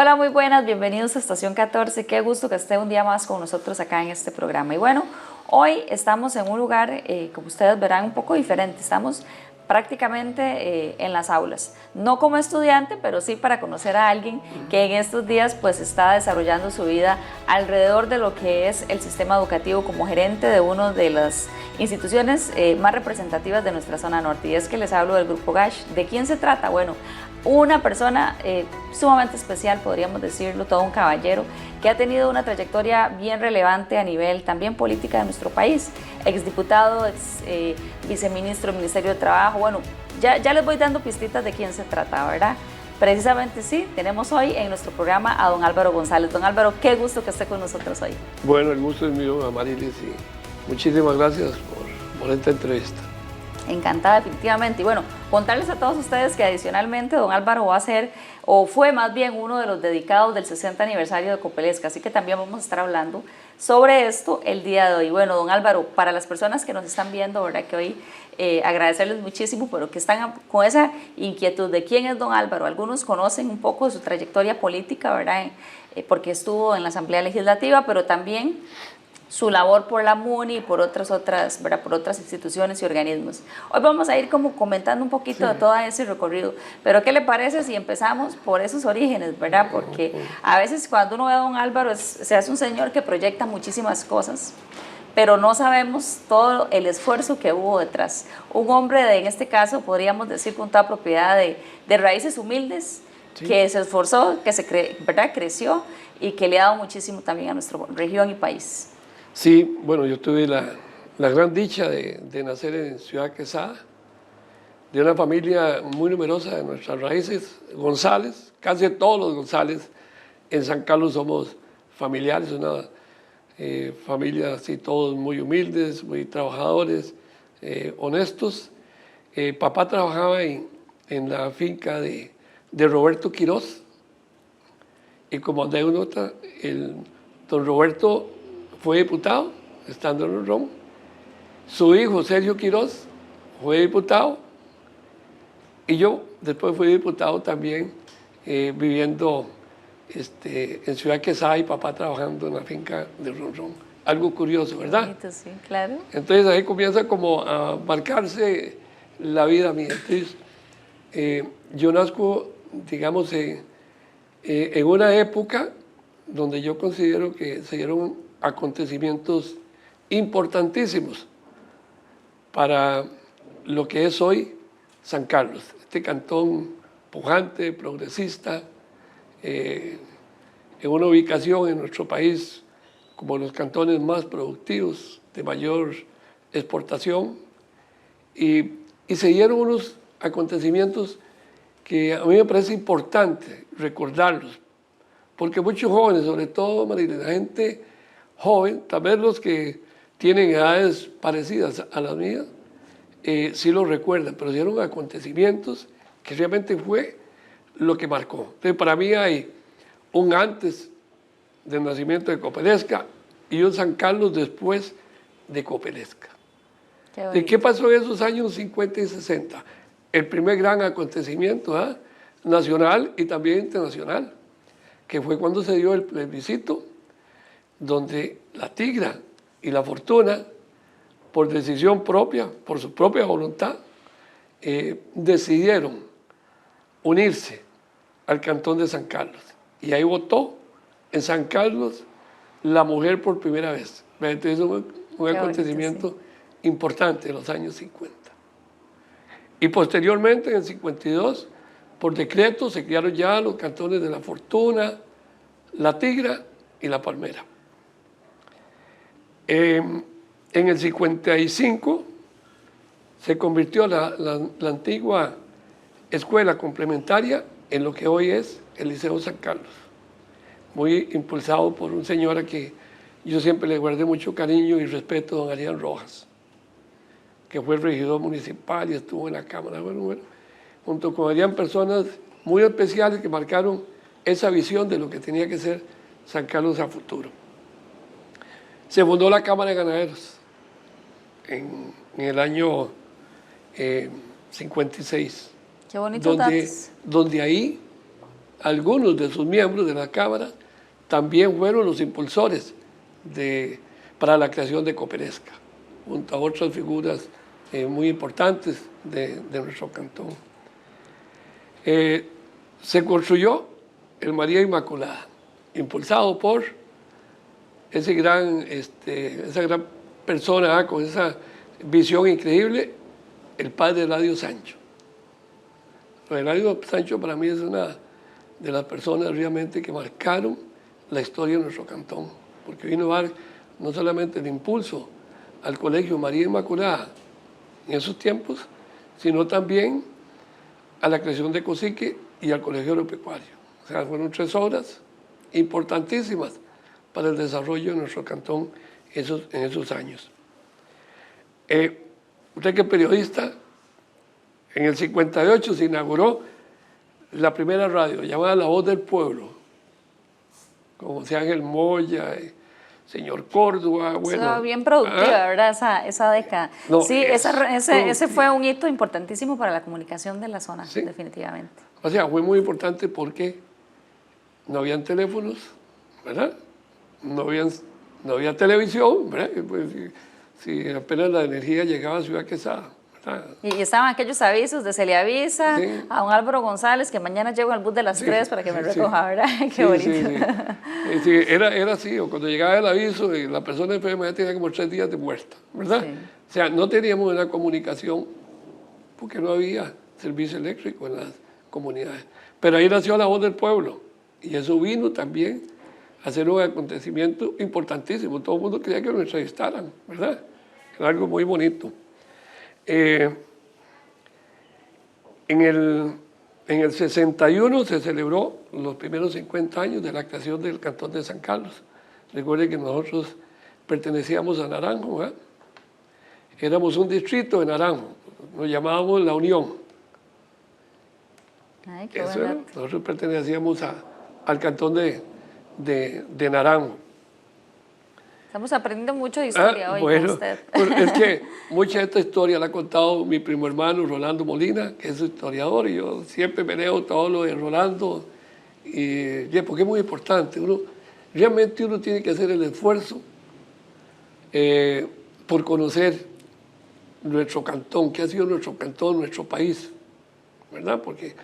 Hola, muy buenas, bienvenidos a Estación 14. Qué gusto que esté un día más con nosotros acá en este programa. Y bueno, hoy estamos en un lugar, como ustedes verán, un poco diferente. Estamos prácticamente en las aulas, no como estudiante, pero sí para conocer a alguien que en estos días pues está desarrollando su vida alrededor de lo que es el sistema educativo como gerente de una de las instituciones más representativas de nuestra zona norte. Y es que les hablo del Grupo GASH. ¿De quién se trata? Bueno, una persona sumamente especial, podríamos decirlo, todo un caballero, que ha tenido una trayectoria bien relevante a nivel también política de nuestro país, exdiputado, viceministro del Ministerio de Trabajo. Bueno, ya les voy dando pistitas de quién se trata, ¿verdad? Precisamente sí, tenemos hoy en nuestro programa a don Álvaro González. Don Álvaro, qué gusto que esté con nosotros hoy. Bueno, el gusto es mío, Amarilis, y muchísimas gracias por esta entrevista. Encantada, definitivamente. Y bueno, contarles a todos ustedes que adicionalmente don Álvaro va a ser, o fue más bien uno de los dedicados del 60 aniversario de Copelesca, así que también vamos a estar hablando sobre esto el día de hoy. Bueno, don Álvaro, para las personas que nos están viendo, ¿verdad? Que hoy agradecerles muchísimo, pero que están con esa inquietud de quién es don Álvaro. Algunos conocen un poco de su trayectoria política, ¿verdad? Porque estuvo en la Asamblea Legislativa, pero también su labor por la MUNI y por otras, ¿verdad? Por otras instituciones y organismos. Hoy vamos a ir como comentando un poquito de todo ese recorrido, pero ¿qué le parece si empezamos por esos orígenes, verdad? Porque a veces cuando uno ve a don Álvaro se hace un señor que proyecta muchísimas cosas, pero no sabemos todo el esfuerzo que hubo detrás. Un hombre en este caso, podríamos decir con toda propiedad, de raíces humildes, sí, que se esforzó, que ¿verdad? Creció y que le ha dado muchísimo también a nuestra región y país. Sí, bueno, yo tuve la gran dicha de nacer en Ciudad Quesada, de una familia muy numerosa de nuestras raíces, González, casi todos los González en San Carlos somos familiares, una familia así, todos muy humildes, muy trabajadores, honestos. Papá trabajaba en la finca de Roberto Quirós, y como anécdota, don Roberto fue diputado, estando en el ROM. Su hijo, Sergio Quirós, fue diputado. Y yo después fui diputado también, viviendo en Ciudad Quesada y papá trabajando en la finca de Ronron. Algo curioso, ¿verdad? Bonito, sí, claro. Entonces ahí comienza como a marcarse la vida mía. Entonces, yo nazco, digamos, en una época donde yo considero que se dieron acontecimientos importantísimos para lo que es hoy San Carlos, este cantón pujante, progresista, en una ubicación en nuestro país como los cantones más productivos, de mayor exportación, y se dieron unos acontecimientos que a mí me parece importante recordarlos, porque muchos jóvenes, sobre todo la gente joven, tal vez los que tienen edades parecidas a las mías, sí lo recuerdan, pero dieron acontecimientos que realmente fue lo que marcó. Entonces, para mí hay un antes del nacimiento de Copelesca y un San Carlos después de Copelesca. ¿De qué pasó en esos años 50 y 60? El primer gran acontecimiento nacional y también internacional, que fue cuando se dio el plebiscito, donde la Tigra y la Fortuna, por decisión propia, por su propia voluntad, decidieron unirse al cantón de San Carlos. Y ahí votó en San Carlos la mujer por primera vez. Entonces un acontecimiento bonito, sí, importante en los años 50. Y posteriormente, en el 52, por decreto se crearon ya los cantones de la Fortuna, la Tigra y la Palmera. En el 55 se convirtió la antigua escuela complementaria en lo que hoy es el Liceo San Carlos, muy impulsado por un señor a que yo siempre le guardé mucho cariño y respeto, don Ariel Rojas, que fue el regidor municipal y estuvo en la Cámara. Bueno, junto con Ariel, personas muy especiales que marcaron esa visión de lo que tenía que ser San Carlos a futuro. Se fundó la Cámara de Ganaderos en el año 56. Qué bonitos datos. Donde ahí algunos de sus miembros de la Cámara también fueron los impulsores para la creación de Copelesca, junto a otras figuras muy importantes de nuestro cantón. Se construyó el María Inmaculada, impulsado por esa gran persona con esa visión increíble, el padre Eladio Sancho. Eladio Sancho para mí es una de las personas realmente que marcaron la historia de nuestro cantón, porque vino a dar no solamente el impulso al Colegio María Inmaculada en esos tiempos, sino también a la creación de Cosique y al Colegio Agropecuario. O sea, fueron 3 obras importantísimas para el desarrollo de nuestro cantón en esos años. Usted que es periodista, en el 58 se inauguró la primera radio llamada La Voz del Pueblo, con José Ángel Moya, señor Córdoba. Bueno, eso bien productiva, ¿verdad? Esa década. No, sí, ese fue un hito importantísimo para la comunicación de la zona, sí, definitivamente. O sea, fue muy importante porque no habían teléfonos, ¿verdad? No había televisión, ¿verdad? Pues, si apenas la energía llegaba a Ciudad Quesada. Y estaban aquellos avisos de se le avisa a un Álvaro González que mañana llego al bus de las 3 para que me recoja, ¿verdad? Qué bonito. Sí, era así, o cuando llegaba el aviso, la persona enferma ya tenía como 3 días de muerta, ¿verdad? Sí. O sea, no teníamos una comunicación porque no había servicio eléctrico en las comunidades. Pero ahí nació La Voz del Pueblo y eso vino también a ser un acontecimiento importantísimo. Todo el mundo quería que lo entrevistaran, ¿verdad? Era algo muy bonito. En el 61 se celebró los primeros 50 años de la creación del Cantón de San Carlos. Recuerden que nosotros pertenecíamos a Naranjo, ¿eh? Éramos un distrito de Naranjo, nos llamábamos La Unión. Ay, qué bueno. Nosotros pertenecíamos al Cantón de Naranjo. Estamos aprendiendo mucho de historia hoy bueno, con usted. Pues es que mucha de esta historia la ha contado mi primo hermano Rolando Molina, que es historiador, y yo siempre me leo todo lo de Rolando, porque es muy importante. Realmente uno tiene que hacer el esfuerzo por conocer nuestro cantón, qué ha sido nuestro cantón, nuestro país, ¿verdad? Porque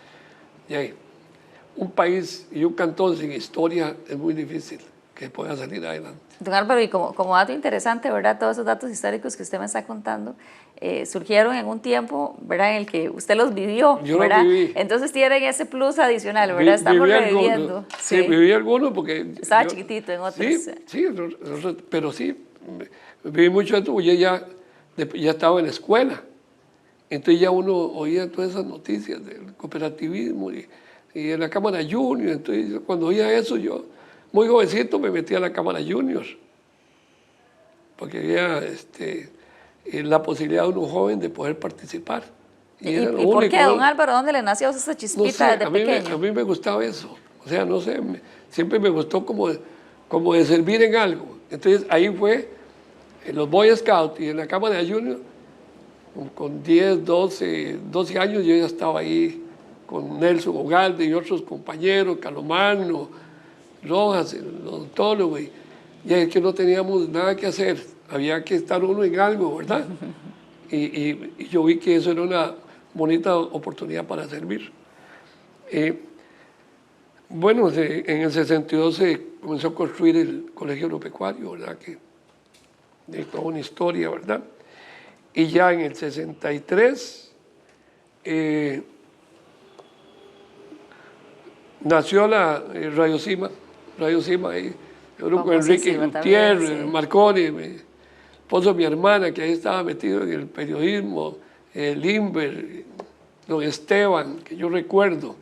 un país y un cantón sin historia es muy difícil que pueda salir adelante. Don Álvaro, y como dato interesante, ¿verdad? Todos esos datos históricos que usted me está contando surgieron en un tiempo, ¿verdad? En el que usted los vivió, Yo ¿verdad? los viví. Entonces tienen ese plus adicional, ¿verdad? Estamos reviviendo. Sí, viví algunos porque... Estaba chiquitito en otros. Sí, pero sí, viví mucho de esto, porque ya estaba en la escuela. Entonces ya uno oía todas esas noticias del cooperativismo y en la Cámara Junior. Entonces cuando oía eso yo... Muy jovencito me metí a la Cámara Junior, porque había la posibilidad de uno joven de poder participar. ¿Y por qué, don Álvaro? ¿Dónde le nació esa chispita desde pequeño? A mí me gustaba eso. O sea, no sé, siempre me gustó como de servir en algo. Entonces ahí fue en los Boy Scouts y en la Cámara Junior, con 10, 12 años yo ya estaba ahí con Nelson Ugalde y otros compañeros, Calomagno, Rojas, el odontólogo, y es que no teníamos nada que hacer, había que estar uno en algo, ¿verdad? Y yo vi que eso era una bonita oportunidad para servir. Bueno, en el 62 se comenzó a construir el Colegio Agropecuario, ¿verdad? Que de toda una historia, ¿verdad? Y ya en el 63 nació la Radio Cima, ahí, yo con Enrique Gutiérrez, Marconi, mi esposo, mi hermana, que ahí estaba metido en el periodismo, Limber, don Esteban, que yo recuerdo,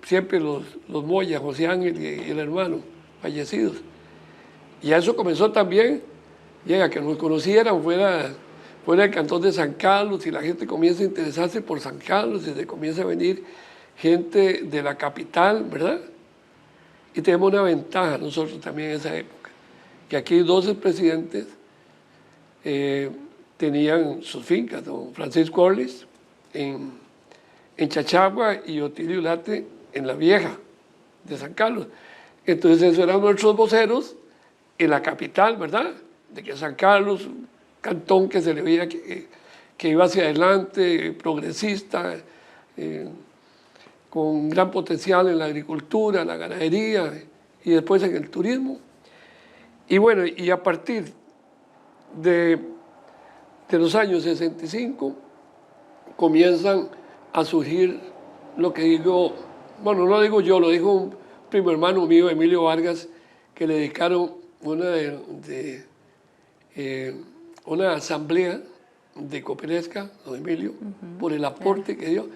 siempre los Moya, José Ángel y el hermano, fallecidos. Y eso comenzó también, que nos conocieran fuera del Cantón de San Carlos, y la gente comienza a interesarse por San Carlos, y se comienza a venir gente de la capital, ¿verdad? Y tenemos una ventaja nosotros también en esa época, que aquí 12 presidentes tenían sus fincas, don Francisco Orlis en Chachagua y Otilio Late en la vieja de San Carlos. Entonces esos eran nuestros voceros en la capital, ¿verdad? De que San Carlos, un cantón que se le veía que iba hacia adelante, progresista, con gran potencial en la agricultura, la ganadería y después en el turismo. Y bueno, y a partir de los años 65 comienzan a surgir lo que digo, bueno, no lo digo yo, lo dijo un primo hermano mío, Emilio Vargas, que le dedicaron una asamblea de Copelesca, don Emilio, por el aporte que dio.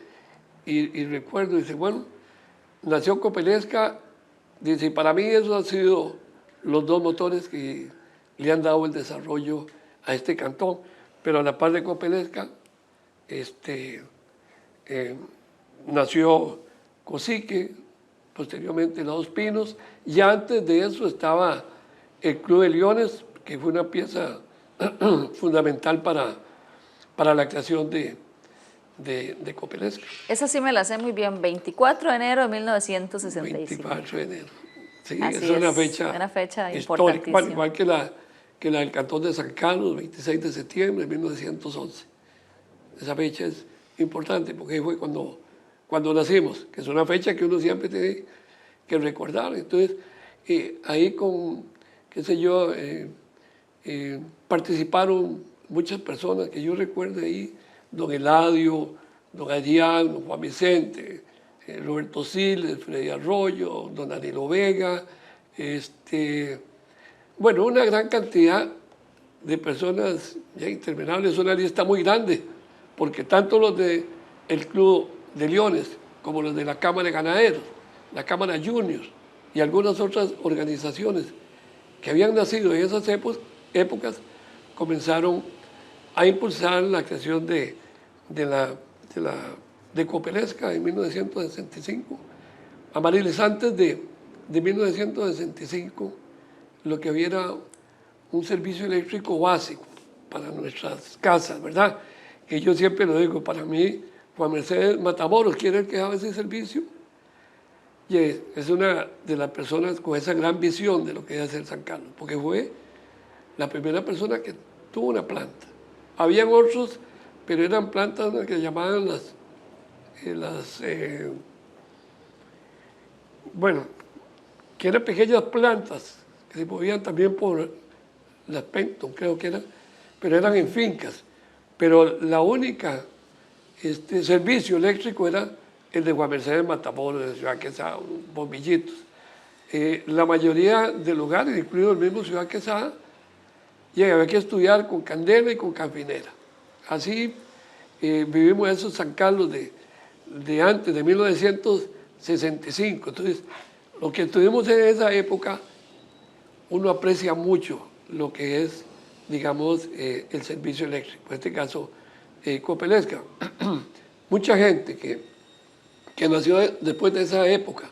Y recuerdo, dice, bueno, nació Copelesca, dice, y para mí eso han sido los dos motores que le han dado el desarrollo a este cantón. Pero a la par de Copelesca, nació Cosique, posteriormente Los Pinos, y antes de eso estaba el Club de Leones, que fue una pieza fundamental para la creación de Copelesca. Esa sí me la sé muy bien, 24 de enero de 1965. 24 de enero. Sí, Así es una fecha histórica, igual que la del Cantón de San Carlos, 26 de septiembre de 1911. Esa fecha es importante porque fue cuando nacimos, que es una fecha que uno siempre tiene que recordar. Entonces, ahí qué sé yo, participaron muchas personas que yo recuerdo ahí, don Eladio, don Adrián, don Juan Vicente, Roberto Siles, Freddy Arroyo, don Danilo Vega, bueno, una gran cantidad de personas ya interminables, una lista muy grande, porque tanto los del Club de Leones como los de la Cámara de Ganaderos, la Cámara Juniors y algunas otras organizaciones que habían nacido en esas épocas comenzaron a impulsar la creación de Copelesca en 1965. Amariles, antes de 1965, lo que había era un servicio eléctrico básico para nuestras casas, ¿verdad? Que yo siempre lo digo, para mí, Juan Mercedes Matamoros, ¿quién era el que daba ese servicio? Y es una de las personas con esa gran visión de lo que es hacer San Carlos, porque fue la primera persona que tuvo una planta. Habían otros, pero eran plantas que llamaban bueno, que eran pequeñas plantas, que se movían también por las Penton, creo que eran, pero eran en fincas. Pero la única servicio eléctrico era el de Juan Mercedes Matamoros, de Ciudad Quesada, bombillitos. La mayoría de lugares, incluido el mismo Ciudad Quesada, había que estudiar con candela y con canfinera. Así vivimos esos San Carlos de antes, de 1965. Entonces, lo que estuvimos en esa época, uno aprecia mucho lo que es, digamos, el servicio eléctrico, en este caso Copelesca. Mucha gente que nació después de esa época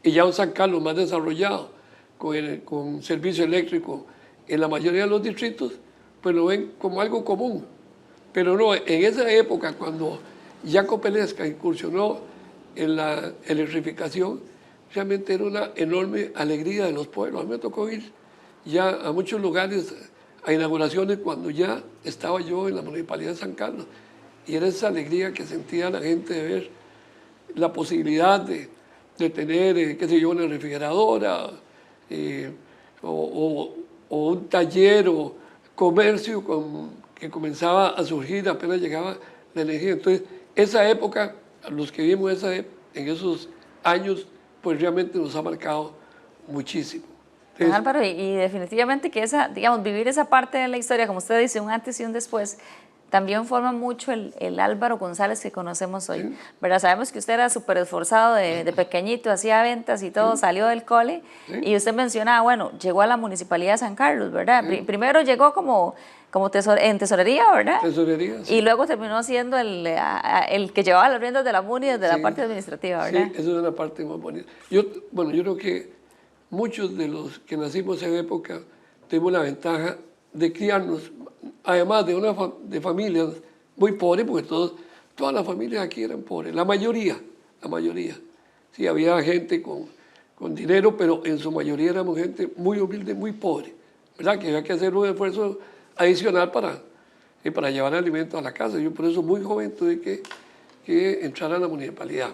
y ya un San Carlos más desarrollado con servicio eléctrico en la mayoría de los distritos, pues lo ven como algo común. Pero no, en esa época, cuando ya Copelesca incursionó en la electrificación, realmente era una enorme alegría de los pueblos. A mí me tocó ir ya a muchos lugares, a inauguraciones, cuando ya estaba yo en la Municipalidad de San Carlos. Y era esa alegría que sentía la gente de ver la posibilidad de tener, qué sé yo, una refrigeradora o un taller o comercio que comenzaba a surgir apenas llegaba la energía. Entonces, esa época, los que vivimos en esos años, pues realmente nos ha marcado muchísimo. Don Álvaro, y definitivamente que digamos, vivir esa parte de la historia, como usted dice, un antes y un después, también forma mucho el Álvaro González que conocemos hoy, sí. ¿Verdad? Sabemos que usted era súper esforzado de pequeñito, hacía ventas y todo, sí. Salió del cole, sí. Y usted mencionaba, bueno, llegó a la Municipalidad de San Carlos, ¿verdad? Sí. Primero llegó como en tesorería, ¿verdad? Tesorería, sí. Y luego terminó siendo el que llevaba las riendas de la MUNI desde la parte administrativa, ¿verdad? Sí, eso es una parte más bonita. Yo creo que muchos de los que nacimos en época tuvimos la ventaja de criarnos, además de familias muy pobres, porque todas las familias aquí eran pobres, la mayoría, Sí, había gente con dinero, pero en su mayoría éramos gente muy humilde, muy pobre, ¿verdad? Que había que hacer un esfuerzo adicional para llevar alimentos a la casa. Yo por eso muy joven tuve que entrar a la municipalidad.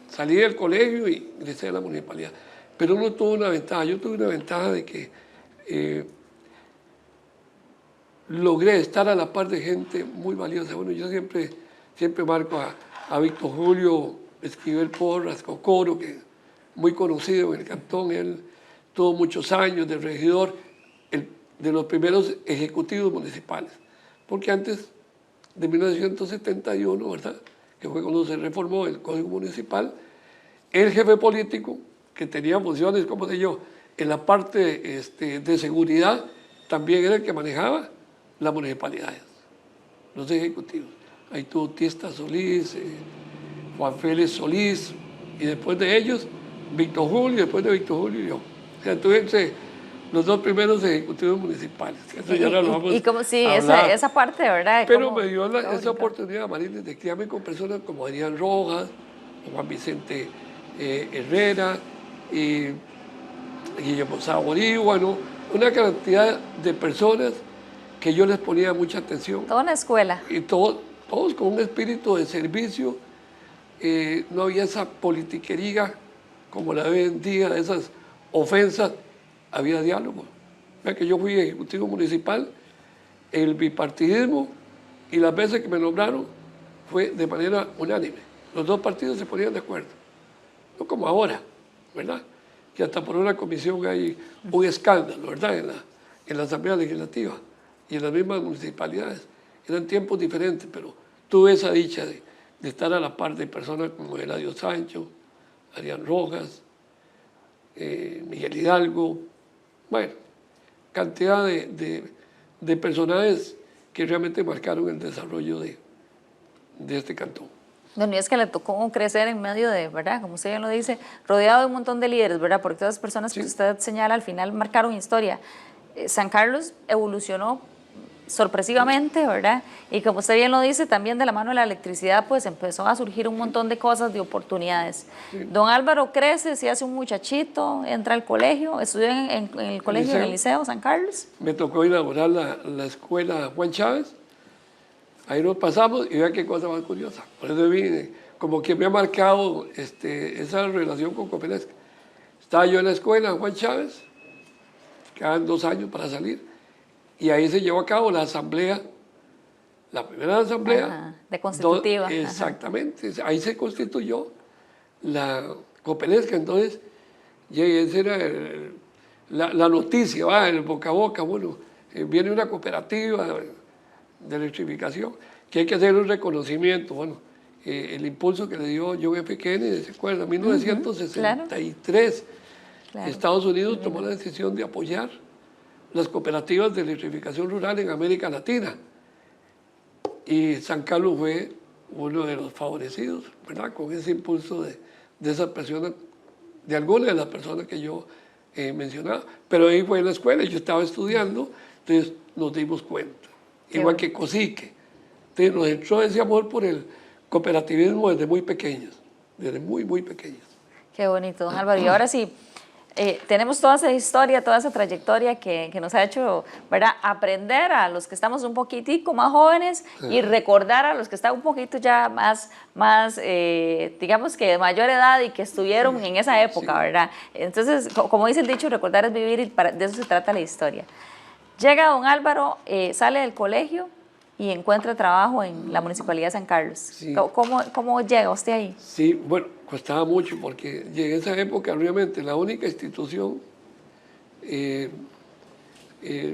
Salí del colegio y ingresé a la municipalidad. Pero uno tuvo una ventaja, yo tuve una ventaja de que logré estar a la par de gente muy valiosa. Bueno, yo siempre marco a Víctor Julio Esquivel Porras, Cocoro, que muy conocido en el cantón. Él tuvo muchos años de regidor, de los primeros ejecutivos municipales. Porque antes de 1971, ¿verdad?, que fue cuando se reformó el Código Municipal, el jefe político, que tenía funciones, como sé yo, en la parte de seguridad, también era el que manejaba las municipalidades, los ejecutivos. Ahí tuvo Tiesta Solís, Juan Félix Solís, y después de ellos, Víctor Julio, y después de Víctor Julio y yo. O sea, tuve los dos primeros ejecutivos municipales. Eso ya lo vamos y como sí, a esa parte, ¿verdad? Pero me dio esa oportunidad, Marilis, de criarme con personas como Adrián Rojas, Juan Vicente Herrera, y Guillermo Saborí, bueno, una cantidad de personas que yo les ponía mucha atención. Toda una escuela. Y todos con un espíritu de servicio. No había esa politiquería como la de hoy en día, esas ofensas, había diálogo. Vea que yo fui ejecutivo municipal, el bipartidismo y las veces que me nombraron fue de manera unánime. Los dos partidos se ponían de acuerdo, no como ahora, ¿verdad? Que hasta por una comisión hay un escándalo, ¿verdad? En la Asamblea Legislativa y en las mismas municipalidades. Eran tiempos diferentes, pero tuve esa dicha de estar a la par de personas como Eladio Sancho, Adrián Rojas, Miguel Hidalgo, bueno, cantidad de personajes que realmente marcaron el desarrollo de este cantón. Bueno, y es que le tocó crecer en medio de, ¿verdad? Como usted bien lo dice, rodeado de un montón de líderes, ¿verdad? Porque todas las personas que usted señala al final marcaron historia. San Carlos evolucionó sorpresivamente, ¿verdad? Y como usted bien lo dice, también de la mano de la electricidad, pues empezó a surgir un montón de cosas, de oportunidades. Don Álvaro crece, se hace un muchachito, entra al colegio, estudió en el colegio, en el Liceo San Carlos. Me tocó inaugurar la escuela Juan Chávez. Ahí nos pasamos y vea qué cosa más curiosa. Por eso vine, como que me ha marcado esa relación con Copelesca. Estaba yo en la escuela Juan Chávez, quedaban 2 años para salir, y ahí se llevó a cabo la asamblea, la primera asamblea. Ajá, de constitutiva. Exactamente, ajá. Ahí se constituyó la Copelesca. Entonces, esa era la noticia, ¿va? El boca a boca. Bueno, viene una cooperativa de electrificación, que hay que hacer un reconocimiento. Bueno, el impulso que le dio John F. Kennedy, ¿se acuerdan? En 1963, claro. Estados Unidos tomó la decisión de apoyar las cooperativas de electrificación rural en América Latina. Y San Carlos fue uno de los favorecidos, ¿verdad? Con ese impulso de esas personas, de algunas de las personas que yo mencionaba. Pero ahí fue en la escuela, yo estaba estudiando, entonces nos dimos cuenta. Igual que Cosique. Entonces nos entró ese amor por el cooperativismo desde muy pequeños, desde muy, muy pequeños. Qué bonito, don Álvaro. Y ahora sí, tenemos toda esa historia, toda esa trayectoria que nos ha hecho, ¿verdad?, aprender a los que estamos un poquitico más jóvenes y recordar a los que están un poquito ya más digamos que de mayor edad y que estuvieron en esa época, ¿verdad? Entonces, como dice el dicho, recordar es vivir, y de eso se trata la historia. Llega don Álvaro, sale del colegio y encuentra trabajo en la Municipalidad de San Carlos. Sí. ¿Cómo llega usted ahí? Sí, bueno, costaba mucho porque llegué en esa época, realmente la única institución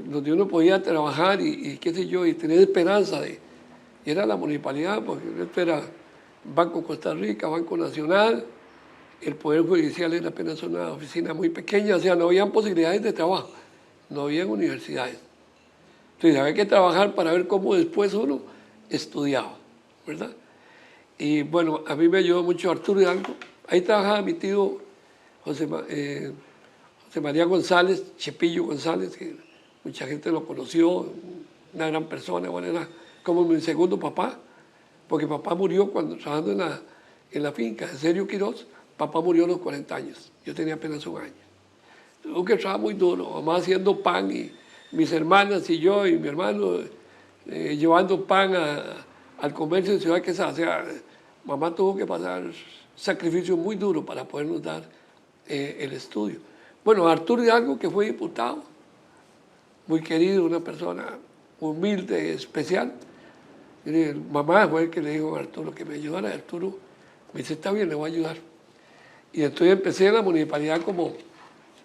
donde uno podía trabajar y qué sé yo, y tener esperanza y era la municipalidad, porque esto era Banco Costa Rica, Banco Nacional, el Poder Judicial era apenas una oficina muy pequeña, o sea, no habían posibilidades de trabajo. No había universidades. Entonces había que trabajar para ver cómo después uno estudiaba, ¿verdad? Y bueno, a mí me ayudó mucho Arturo Hidalgo. Ahí trabajaba mi tío José María González, Chepillo González, que mucha gente lo conoció, una gran persona, bueno, era como mi segundo papá, porque papá murió cuando trabajando en la finca de Sergio Quirós, papá murió a los 40 años, yo tenía apenas 1 año. Tuve que trabajar muy duro, mamá haciendo pan y mis hermanas y yo y mi hermano llevando pan al comercio de Ciudad Quesada. O sea, mamá tuvo que pasar sacrificios muy duros para podernos dar el estudio. Bueno, Arturo Hidalgo, que fue diputado, muy querido, una persona humilde, especial. Mire, mamá fue el que le dijo a Arturo que me ayudara. Arturo me dice, está bien, le voy a ayudar. Y entonces empecé en la municipalidad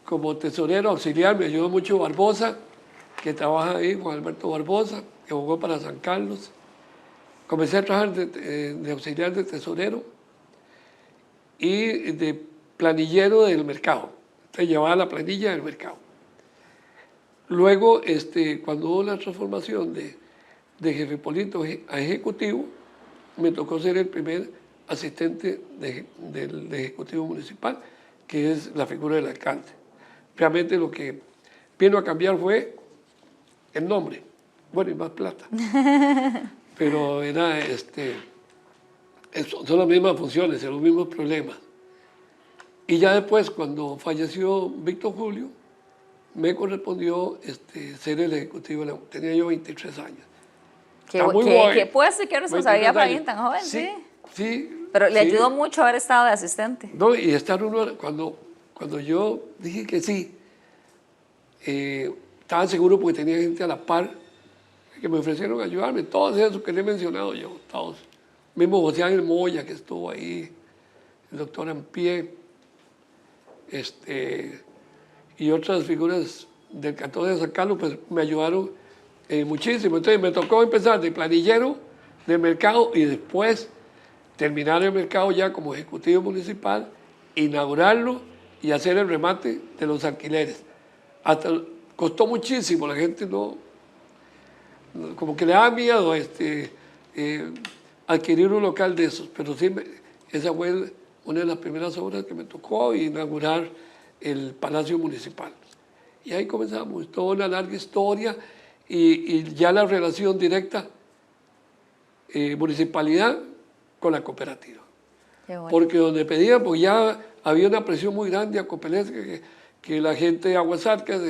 como tesorero auxiliar. Me ayudó mucho Barbosa, que trabaja ahí, Juan Alberto Barbosa, que jugó para San Carlos. Comencé a trabajar de auxiliar de tesorero y de planillero del mercado. Entonces llevaba la planilla del mercado. Luego, cuando hubo la transformación de jefe político a ejecutivo, me tocó ser el primer asistente del ejecutivo municipal, que es la figura del alcalde. Realmente lo que vino a cambiar fue el nombre, bueno, y más plata. Pero era, son las mismas funciones, los mismos problemas. Y ya después, cuando falleció Víctor Julio, me correspondió ser el ejecutivo. Tenía yo 23 años. ¿Qué puesto y qué responsabilidad para alguien tan joven? Sí, sí. Pero le sí. ayudó mucho haber estado de asistente. No, y estar uno, cuando yo dije que sí, estaba seguro porque tenía gente a la par que me ofrecieron ayudarme, todos esos que le he mencionado yo, todos. Mismo José Ángel Moya, que estuvo ahí, el doctor Ampie, y otras figuras del cantón de San Carlos, pues me ayudaron muchísimo. Entonces me tocó empezar de planillero de mercado y después terminar el mercado ya como ejecutivo municipal, inaugurarlo y hacer el remate de los alquileres. Hasta costó muchísimo, la gente no, como que le da miedo adquirir un local de esos, pero sí, esa fue una de las primeras obras que me tocó, inaugurar el Palacio Municipal. Y ahí comenzamos, toda una larga historia y ya la relación directa municipalidad con la cooperativa. Bueno. Porque donde pedían, pues ya había una presión muy grande a Copelesca, que la gente de Aguasarcas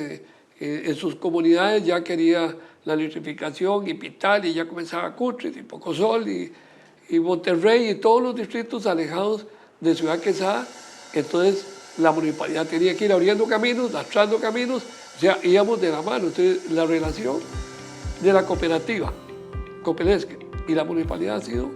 en sus comunidades ya quería la electrificación y Pital, y ya comenzaba Cutris y Pocosol y Monterrey y todos los distritos alejados de Ciudad Quesada. Entonces la municipalidad tenía que ir abriendo caminos, lastrando caminos, o sea, íbamos de la mano. Entonces la relación de la cooperativa Copelesca y la municipalidad ha sido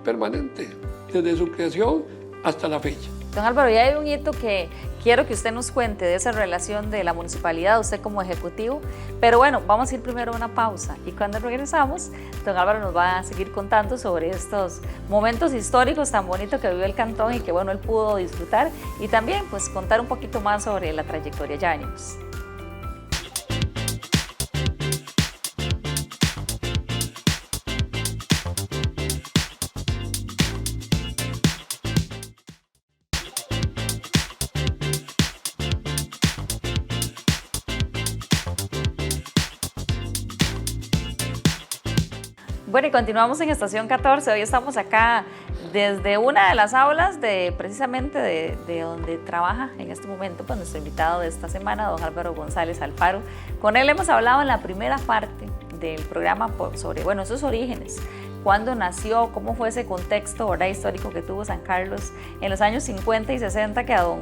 permanente, desde su creación hasta la fecha. Don Álvaro, ya hay un hito que quiero que usted nos cuente de esa relación de la municipalidad, usted como ejecutivo, pero bueno, vamos a ir primero a una pausa y cuando regresamos, don Álvaro nos va a seguir contando sobre estos momentos históricos tan bonitos que vivió el cantón y que bueno, él pudo disfrutar y también pues contar un poquito más sobre la trayectoria. Ya venimos. Bueno, y continuamos en Estación 14. Hoy estamos acá desde una de las aulas precisamente de donde trabaja en este momento pues, nuestro invitado de esta semana, don Álvaro González Alfaro. Con él hemos hablado en la primera parte del programa sobre bueno, esos orígenes, cuándo nació, cómo fue ese contexto, ¿verdad?, histórico que tuvo San Carlos en los años 50 y 60 que a don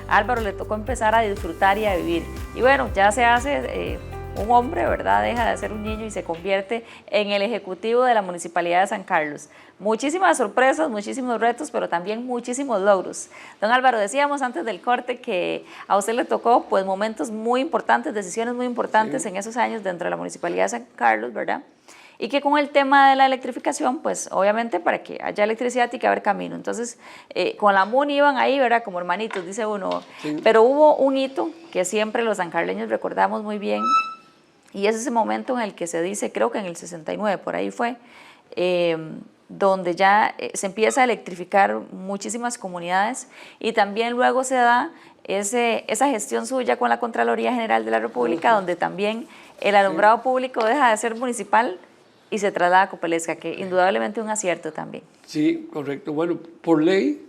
Álvaro le tocó empezar a disfrutar y a vivir. Y bueno, ya se hace un hombre, ¿verdad?, deja de ser un niño y se convierte en el ejecutivo de la Municipalidad de San Carlos. Muchísimas sorpresas, muchísimos retos, pero también muchísimos logros. Don Álvaro, decíamos antes del corte que a usted le tocó pues momentos muy importantes, decisiones muy importantes sí, en esos años dentro de la Municipalidad de San Carlos, ¿verdad? Y que con el tema de la electrificación, pues obviamente para que haya electricidad tiene que haber camino. Entonces, con la MUNI iban ahí, ¿verdad?, como hermanitos, dice uno. Sí. Pero hubo un hito que siempre los sancarleños recordamos muy bien, y es ese momento en el que se dice, creo que en el 69, por ahí fue, donde ya se empieza a electrificar muchísimas comunidades y también luego se da esa gestión suya con la Contraloría General de la República, donde también el alumbrado público deja de ser municipal y se traslada a Copelesca, que indudablemente un acierto también. Sí, correcto. Bueno, por ley,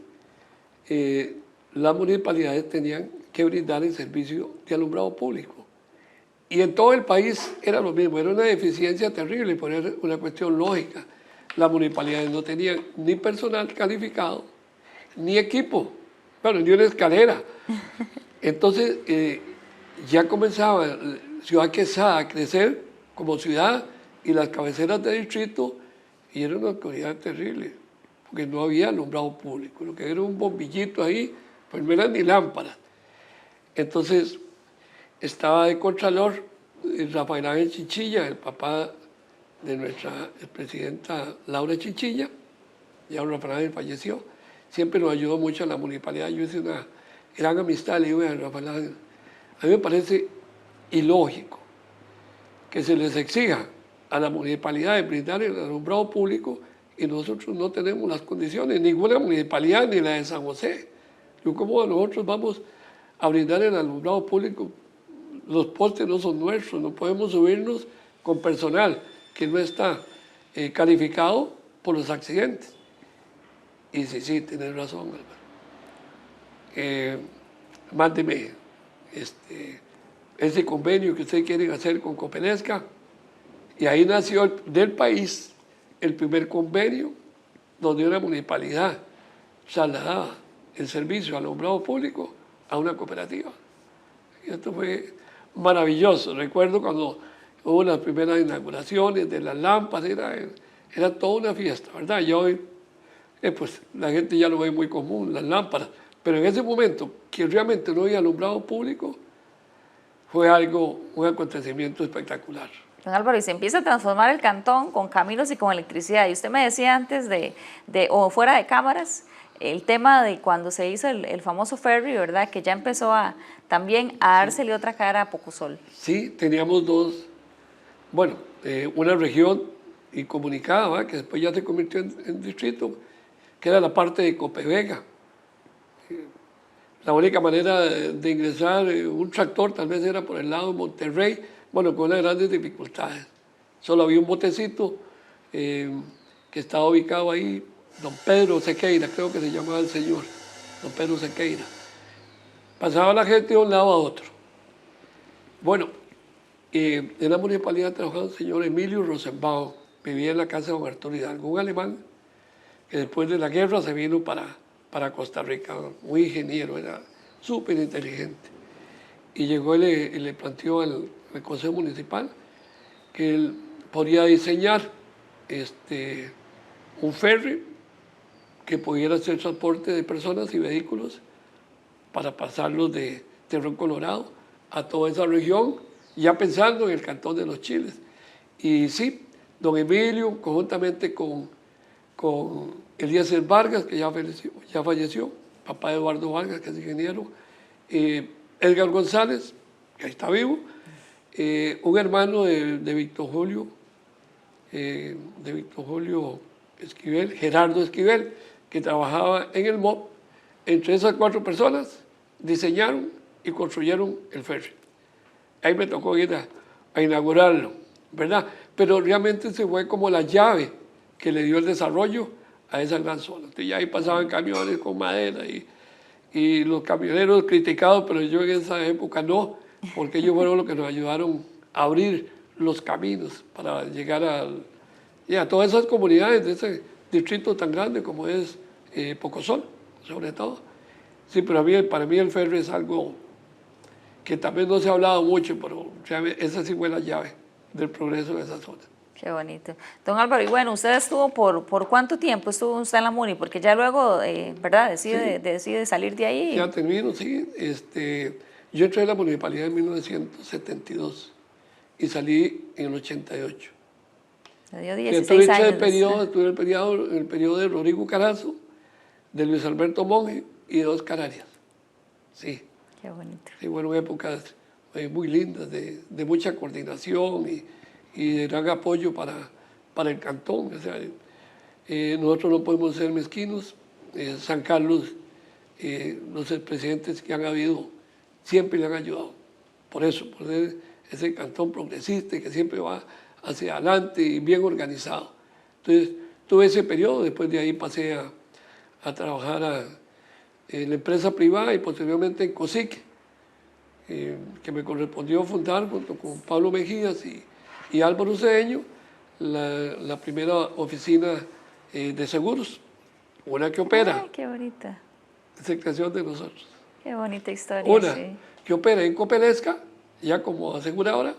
las municipalidades tenían que brindar el servicio de alumbrado público. Y en todo el país era lo mismo, era una deficiencia terrible, por una cuestión lógica. Las municipalidades no tenían ni personal calificado, ni equipo, bueno, ni una escalera. Entonces, ya comenzaba Ciudad Quesada a crecer como ciudad y las cabeceras de distrito, y era una oscuridad terrible, porque no había alumbrado público, lo que era un bombillito ahí, pues no eran ni lámparas. Entonces, estaba de contralor Rafael Ángel Chinchilla, el papá de nuestra presidenta Laura Chinchilla, ya Rafael Ángel falleció, siempre nos ayudó mucho a la municipalidad. Yo hice una gran amistad, le digo a Rafael Ángel, a mí me parece ilógico que se les exija a la municipalidad de brindar el alumbrado público y nosotros no tenemos las condiciones, ninguna municipalidad, ni la de San José. Yo, ¿cómo nosotros vamos a brindar el alumbrado público? Los postes no son nuestros, no podemos subirnos con personal que no está calificado por los accidentes. Y sí, tienes razón, Álvaro. Mándeme ese convenio que ustedes quieren hacer con Copelesca. Y ahí nació del país el primer convenio donde una municipalidad trasladaba el servicio al alumbrado público a una cooperativa. Y esto fue maravilloso. Recuerdo cuando hubo las primeras inauguraciones de las lámparas, era toda una fiesta, ¿verdad? Y hoy, pues la gente ya lo ve muy común, las lámparas. Pero en ese momento, que realmente no había alumbrado público, fue un acontecimiento espectacular. Don Álvaro, y se empieza a transformar el cantón con caminos y con electricidad. Y usted me decía antes o fuera de cámaras, el tema de cuando se hizo el famoso ferry, ¿verdad? Que ya empezó también a dársele otra cara a Pocosol. Sí, teníamos una región incomunicada, ¿verdad? Que después ya se convirtió en distrito, que era la parte de Copevega. La única manera de ingresar un tractor tal vez era por el lado de Monterrey, con unas grandes dificultades. Solo había un botecito que estaba ubicado ahí, don Pedro Sequeira, creo que se llamaba el señor, don Pedro Sequeira. Pasaba la gente de un lado a otro. Bueno, en la municipalidad trabajaba el señor Emilio Rosenbaum, vivía en la casa de don Arturo Hidalgo, un alemán que después de la guerra se vino para Costa Rica, muy ingeniero, era súper inteligente. Y llegó y le planteó al Consejo Municipal que él podría diseñar un ferry que pudiera hacer transporte de personas y vehículos para pasarlos de Terrón Colorado a toda esa región, ya pensando en el Cantón de los Chiles. Y sí, don Emilio, conjuntamente con Eliezer Vargas, que ya falleció, papá de Eduardo Vargas, que es ingeniero, Edgar González, que ahí está vivo, un hermano de Víctor Julio Esquivel, Gerardo Esquivel, que trabajaba en el MOP. Entre esas 4 personas diseñaron y construyeron el ferry. Ahí me tocó ir a inaugurarlo, ¿verdad? Pero realmente se fue como la llave que le dio el desarrollo a esa gran zona. Entonces ya ahí pasaban camiones con madera y los camioneros criticados, pero yo en esa época no, porque ellos fueron los que nos ayudaron a abrir los caminos para llegar a todas esas comunidades de ese distrito tan grande como es Pocosol, sobre todo. Sí, pero para mí el ferry es algo que también no se ha hablado mucho, pero esa sí fue la llave del progreso de esa zona. Qué bonito. Don Álvaro, y bueno, ¿usted estuvo por cuánto tiempo estuvo usted en la MUNI? Porque ya luego, ¿verdad? Decide salir de ahí. Ya termino, sí. Yo entré en la municipalidad en 1972 y salí en el 88. Me dio 16 años. Estuve en el periodo de Rodrigo Carazo, de Luis Alberto Monge y de Oscar Arias. Sí. Qué bonito. Sí, fueron épocas muy lindas, de mucha coordinación y de gran apoyo para el cantón. O sea, nosotros no podemos ser mezquinos. San Carlos, los presidentes que han habido, siempre le han ayudado. Por eso, por ser ese cantón progresista que siempre va hacia adelante y bien organizado. Entonces, tuve ese periodo, después de ahí pasé a trabajar en la empresa privada y posteriormente en COSIC, que me correspondió fundar junto con Pablo Mejías y Álvaro Cedeño, la primera oficina de seguros, una que opera. Ay, qué bonita. Esa creación de nosotros. Qué bonita historia, Una sí. que opera en Copelesca, ya como aseguradora,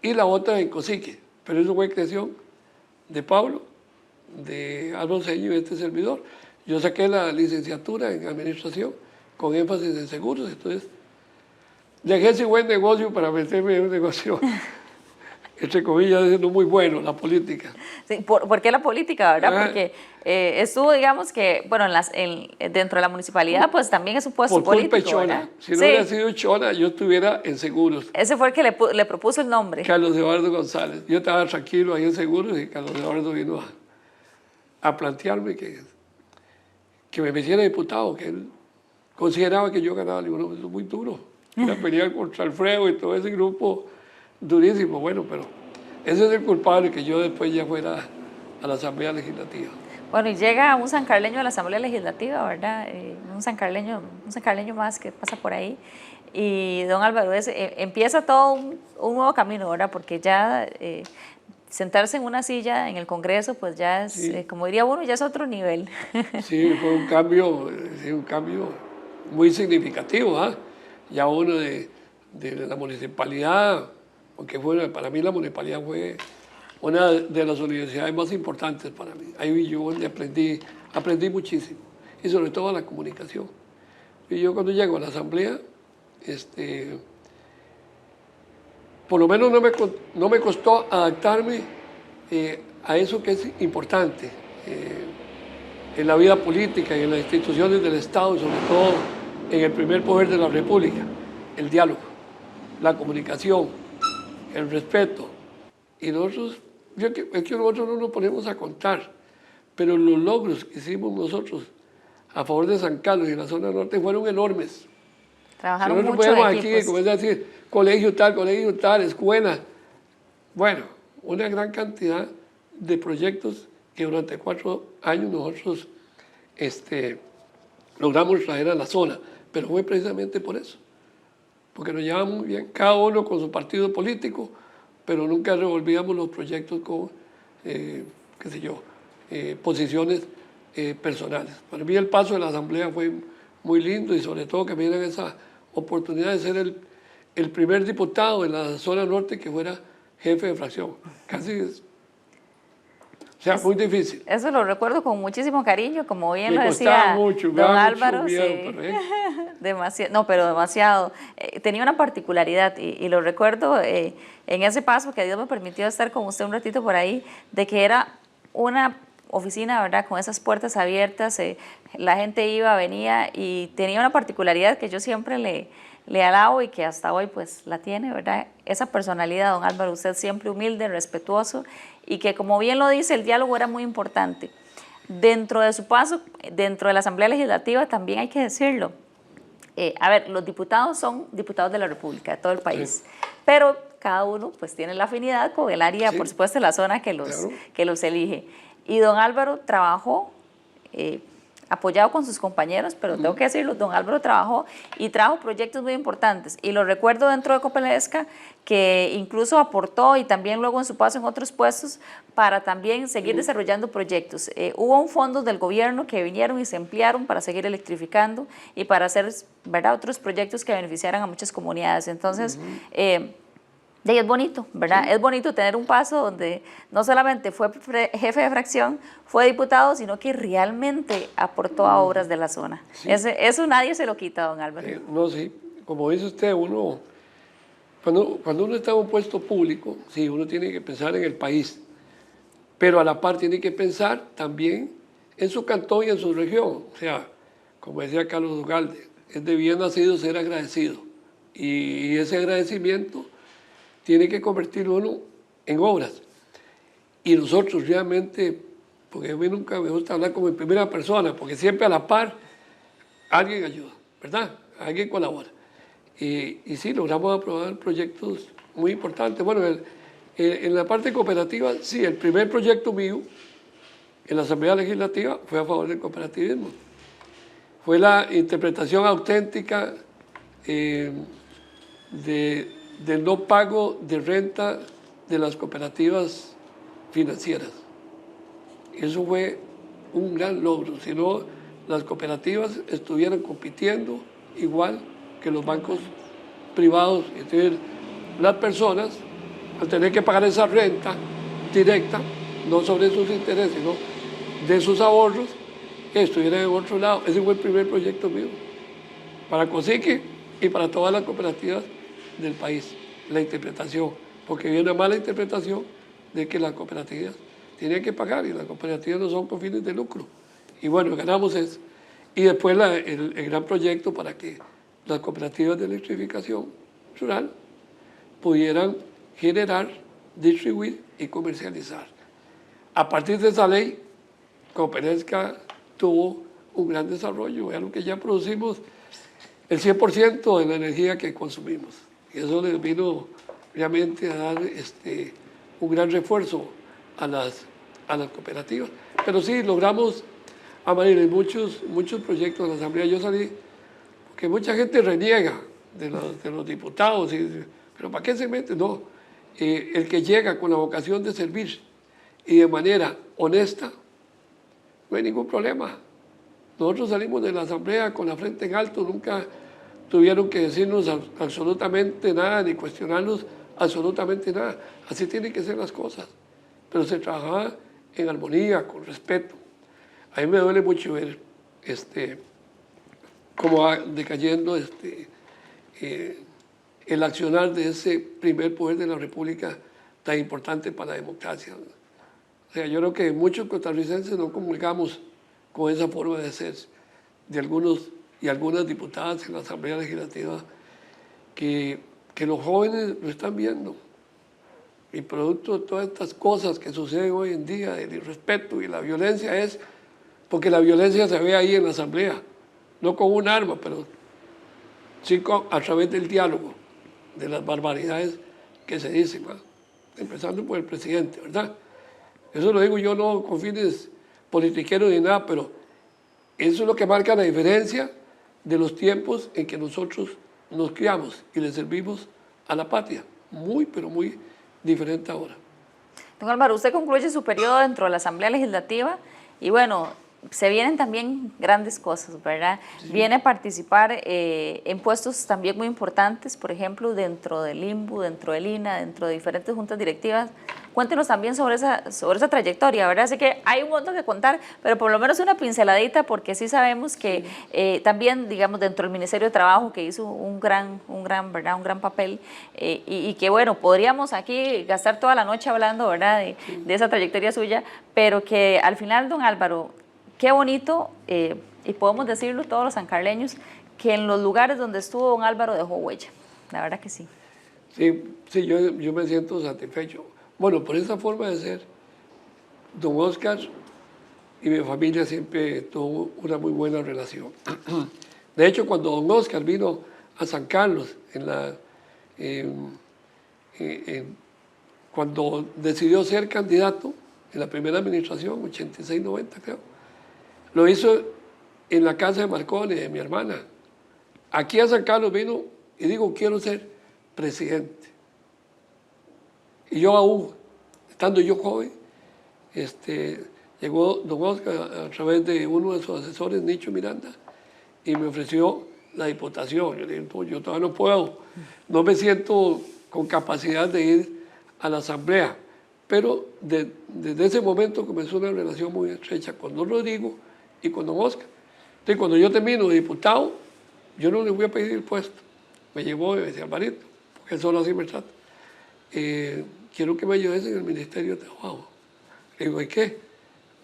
y la otra en Cosique. Pero eso fue creación de Pablo, de Álvaro Cedeño y este servidor. Yo saqué la licenciatura en administración con énfasis en seguros, entonces dejé ese buen negocio para meterme en un negocio, entre comillas, no muy bueno, la política. Sí, ¿por qué la política, verdad? Ah. Porque estuvo, digamos que, bueno, dentro de la municipalidad, pues también es un puesto Por culpa de político, Chona. ¿verdad? Si no Sí, hubiera sido Chona, yo estuviera en seguros. ese fue el que le propuso el nombre. Carlos Eduardo González. Yo estaba tranquilo ahí en seguros y Carlos Eduardo vino a plantearme que me metiera diputado, que él consideraba que yo ganaba. Le digo, no, eso es muy duro. Una pelea contra Alfredo y todo ese grupo durísimo. Bueno, pero ese es el culpable, que yo después ya fuera a la Asamblea Legislativa. Bueno, y llega un sancarleño a la Asamblea Legislativa, ¿verdad? Un sancarleño más que pasa por ahí. Y don Álvaro, empieza todo un nuevo camino, ¿verdad? Porque ya sentarse en una silla en el Congreso, pues ya es, Sí. Como diría uno, ya es otro nivel. Sí, fue un cambio muy significativo. ¿Ah? Ya uno de la municipalidad, porque para mí la municipalidad fue una de las universidades más importantes para mí. Ahí yo donde aprendí muchísimo, y sobre todo la comunicación. Y yo cuando llego a la asamblea, por lo menos no me costó adaptarme a eso que es importante en la vida política y en las instituciones del Estado, sobre todo en el primer poder de la República: el diálogo, la comunicación, el respeto. Y nosotros, es que nosotros no nos ponemos a contar, pero los logros que hicimos nosotros a favor de San Carlos y la zona norte fueron enormes. Trabajaron Si nosotros mucho podemos en aquí equipos. comenzar a decir colegio tal, escuela. Bueno, una gran cantidad de proyectos que durante 4 años nosotros logramos traer a la zona, pero fue precisamente por eso, porque nos llevamos muy bien, cada uno con su partido político, pero nunca revolvíamos los proyectos con, qué sé yo, posiciones personales. Para mí el paso de la asamblea fue muy lindo, y sobre todo que me dieran esa oportunidad de ser el primer diputado en la zona norte que fuera jefe de fracción. Casi o sea, muy difícil. Eso lo recuerdo con muchísimo cariño, como bien Me lo costaba decía mucho, me don daba Álvaro. mucho miedo, Sí. pero, Demasiado, no, pero demasiado. Tenía una particularidad y lo recuerdo en ese paso que Dios me permitió estar con usted un ratito por ahí, de que era una oficina, ¿verdad? Con esas puertas abiertas, la gente iba, venía, y tenía una particularidad que yo siempre le alabo y que hasta hoy pues la tiene, ¿verdad? Esa personalidad, don Álvaro, usted siempre humilde, respetuoso, y que, como bien lo dice, el diálogo era muy importante. Dentro de su paso, dentro de la Asamblea Legislativa, también hay que decirlo. A ver, los diputados son diputados de la República, de todo el país, sí, pero cada uno pues tiene la afinidad con el área, sí, por supuesto, de la zona que los elige. Y don Álvaro trabajó, apoyado con sus compañeros, pero tengo que decirlo, don Álvaro trabajó y trajo proyectos muy importantes. Y lo recuerdo dentro de Copelesca, que incluso aportó, y también luego en su paso en otros puestos, para también seguir desarrollando proyectos. Hubo un fondo del gobierno que vinieron y se emplearon para seguir electrificando y para hacer, ¿verdad?, otros proyectos que beneficiaran a muchas comunidades. Entonces, es bonito, ¿verdad? Sí. Es bonito tener un paso donde no solamente fue jefe de fracción, fue diputado, sino que realmente aportó a obras de la zona. Sí. Eso nadie se lo quita, don Álvaro. No, sí, como dice usted, cuando uno está en un puesto público, sí, uno tiene que pensar en el país, pero a la par tiene que pensar también en su cantón y en su región. O sea, como decía Carlos Ugalde, es de bien nacido ser agradecido, y ese agradecimiento tiene que convertirlo uno en obras. Y nosotros realmente, porque a mí nunca me gusta hablar como en primera persona, porque siempre a la par alguien ayuda, ¿verdad? Alguien colabora. Y sí, logramos aprobar proyectos muy importantes. Bueno, en la parte cooperativa, sí, el primer proyecto mío en la Asamblea Legislativa fue a favor del cooperativismo. fue la interpretación auténtica del no pago de renta de las cooperativas financieras. Eso fue un gran logro, si no las cooperativas estuvieran compitiendo igual que los bancos privados. Entonces, las personas, al tener que pagar esa renta directa, no sobre sus intereses, sino de sus ahorros, estuvieran en otro lado. Ese fue el primer proyecto mío, para COSICE y para todas las cooperativas del país, la interpretación, porque había una mala interpretación de que las cooperativas tienen que pagar y las cooperativas no son con fines de lucro. Y bueno, ganamos eso. Y después el gran proyecto para que las cooperativas de electrificación rural pudieran generar, distribuir y comercializar. A partir de esa ley, Cooperezca tuvo un gran desarrollo. Vean lo que ya producimos el 100% de la energía que consumimos. Y eso les vino realmente a dar un gran refuerzo a las cooperativas. Pero sí, logramos, Amaril, muchos proyectos de la Asamblea. Yo salí, porque mucha gente reniega de los diputados, pero ¿para qué se mete? No, el que llega con la vocación de servir y de manera honesta, no hay ningún problema. Nosotros salimos de la Asamblea con la frente en alto, nunca tuvieron que decirnos absolutamente nada, ni cuestionarnos absolutamente nada. Así tienen que ser las cosas. Pero se trabajaba en armonía, con respeto. A mí me duele mucho ver cómo va decayendo el accionar de ese primer poder de la República tan importante para la democracia. O sea, yo creo que muchos costarricenses no comulgamos con esa forma de ser de algunos y algunas diputadas en la Asamblea Legislativa que los jóvenes lo están viendo. Y producto de todas estas cosas que suceden hoy en día, el irrespeto y la violencia, es porque la violencia se ve ahí en la Asamblea, no con un arma, pero sí a través del diálogo, de las barbaridades que se dicen, ¿verdad? Empezando por el presidente, ¿verdad? Eso lo digo yo no con fines politiqueros ni nada, pero eso es lo que marca la diferencia de los tiempos en que nosotros nos criamos y le servimos a la patria. Muy, pero muy diferente ahora. Don Álvaro, usted concluye su periodo dentro de la Asamblea Legislativa y bueno, se vienen también grandes cosas, ¿verdad? Sí. Viene a participar en puestos también muy importantes, por ejemplo, dentro del INBU, dentro del INA, dentro de diferentes juntas directivas. Cuéntenos también sobre esa trayectoria, ¿verdad? Sé que hay un montón que contar, pero por lo menos una pinceladita, porque sí sabemos que también, digamos, dentro del Ministerio de Trabajo, que hizo un gran papel, y que, bueno, podríamos aquí gastar toda la noche hablando, ¿verdad?, de esa trayectoria suya, pero que al final, don Álvaro, qué bonito, y podemos decirlo todos los sancarleños, que en los lugares donde estuvo don Álvaro dejó huella, la verdad que sí. Sí, yo me siento satisfecho. Bueno, por esa forma de ser, don Oscar y mi familia siempre tuvo una muy buena relación. De hecho, cuando don Oscar vino a San Carlos, cuando decidió ser candidato en la primera administración, 86-90 creo, lo hizo en la casa de Marconi, de mi hermana. Aquí a San Carlos vino y digo, quiero ser presidente. Y yo aún, estando yo joven, llegó don Oscar a través de uno de sus asesores, Nicho Miranda, y me ofreció la diputación. Yo le dije, pues, yo todavía no puedo, no me siento con capacidad de ir a la asamblea. Pero desde ese momento comenzó una relación muy estrecha con don Rodrigo y con don Oscar. Entonces, cuando yo termino de diputado, yo no le voy a pedir el puesto. Me llevó y me decía, Alvarito, porque él solo así me trata. Quiero que me ayudes en el Ministerio de Trabajo. Le digo, ¿y qué?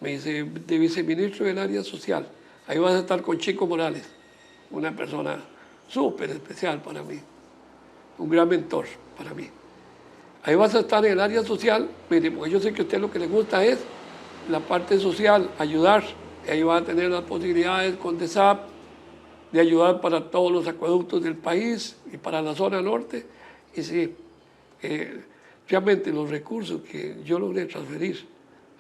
Me dice, de viceministro del área social. Ahí vas a estar con Chico Morales, una persona súper especial para mí, un gran mentor para mí. Ahí vas a estar en el área social, mire, porque yo sé que a usted lo que le gusta es la parte social, ayudar. Y ahí va a tener las posibilidades con DESAP de ayudar para todos los acueductos del país y para la zona norte. Y sí, realmente los recursos que yo logré transferir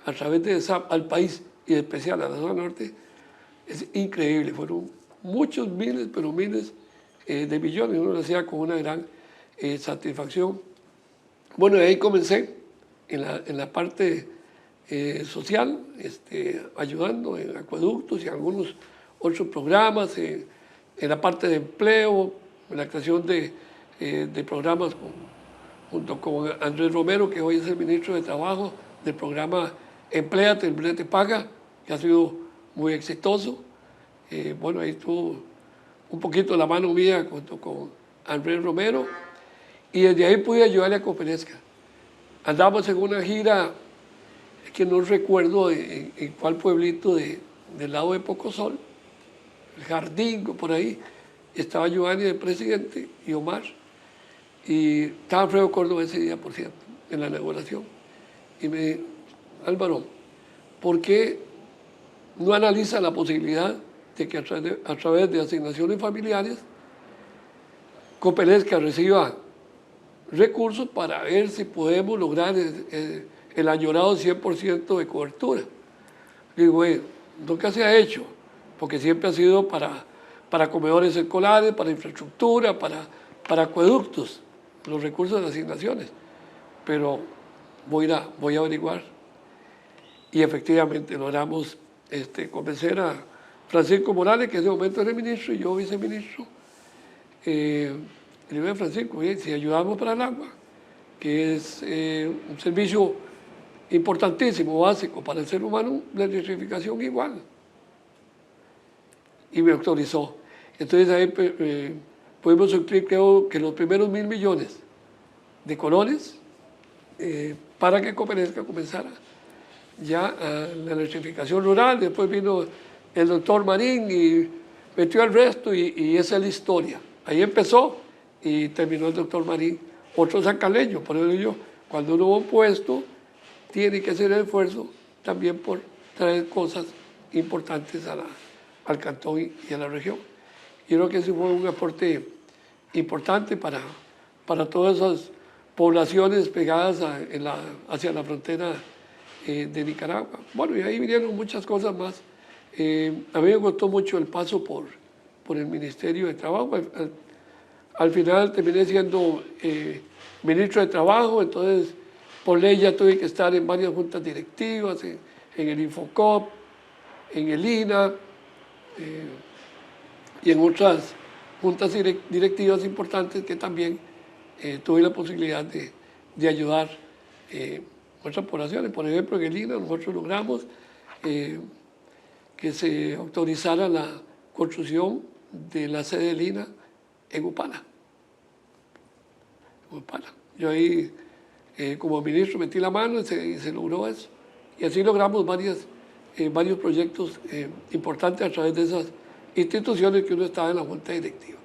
a través de DESAP al país y en especial a la zona norte es increíble. Fueron muchos miles, pero miles de millones. Uno lo hacía con una gran satisfacción. Bueno, de ahí comencé en la parte social, ayudando en acueductos y algunos otros programas, en la parte de empleo, en la creación de programas junto con Andrés Romero, que hoy es el ministro de Trabajo, del programa Empléate, el Brete Paga, que ha sido muy exitoso. Bueno, ahí estuvo un poquito la mano mía junto con Andrés Romero, y desde ahí pude ayudarle a Copelesca. Andamos en una gira, que no recuerdo en cuál pueblito del lado de Pocosol, el Jardín, por ahí, estaba Giovanni de presidente y Omar, y estaba Alfredo Córdoba ese día, por cierto, en la inauguración. Y me dijo, Álvaro, ¿por qué no analiza la posibilidad de que a través de asignaciones familiares Copelesca reciba recursos para ver si podemos lograr el añorado 100% de cobertura? Digo, nunca se ha hecho, porque siempre ha sido para comedores escolares, para infraestructura, para acueductos, los recursos de asignaciones. Pero voy a averiguar. Y efectivamente logramos convencer a Francisco Morales, que en ese momento era ministro y yo viceministro. Le digo a Francisco, si ayudamos para el agua, que es un servicio importantísimo, básico para el ser humano, la electrificación igual. Y me autorizó. Entonces ahí pudimos cumplir, creo que los primeros 1.000 millones de colones para que Copelesca comenzara ya la electrificación rural. Después vino el doctor Marín y metió el resto, y esa es la historia. Ahí empezó y terminó el doctor Marín, otro sacaleño. Por eso digo yo, cuando uno va a un puesto, tiene que hacer el esfuerzo también por traer cosas importantes al cantón y a la región. Yo creo que ese fue un aporte importante para todas esas poblaciones pegadas hacia la frontera de Nicaragua. Bueno, y ahí vinieron muchas cosas más. A mí me gustó mucho el paso por el Ministerio de Trabajo. Al final terminé siendo ministro de Trabajo, entonces por ley ya tuve que estar en varias juntas directivas, en el Infocop, en el INA, y en otras juntas directivas importantes que también tuve la posibilidad de ayudar otras poblaciones. Por ejemplo, en el INA nosotros logramos que se autorizara la construcción de la sede del INA en Upala. Yo ahí, como ministro, metí la mano y se logró eso. Y así logramos varios proyectos importantes a través de esas instituciones que uno estaba en la junta directiva.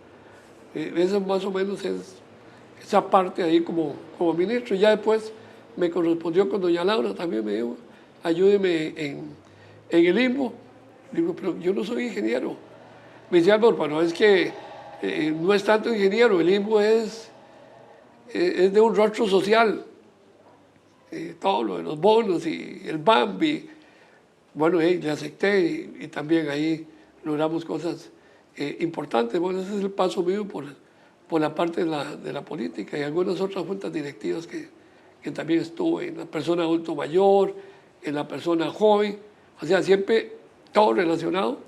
Esa más o menos es esa parte ahí como ministro. Ya después me correspondió con doña Laura, también me dijo, ayúdeme en el INBO. Digo, pero yo no soy ingeniero. Me decía, Álvaro, no, es que no es tanto ingeniero, el INBO es de un rostro social. Todo lo de los bonos y el BAMBI. Bueno, le acepté y también ahí logramos cosas importantes. Bueno, ese es el paso mío por la parte de la política, y algunas otras juntas directivas que también estuve, en la persona adulto mayor, en la persona joven, o sea, siempre todo relacionado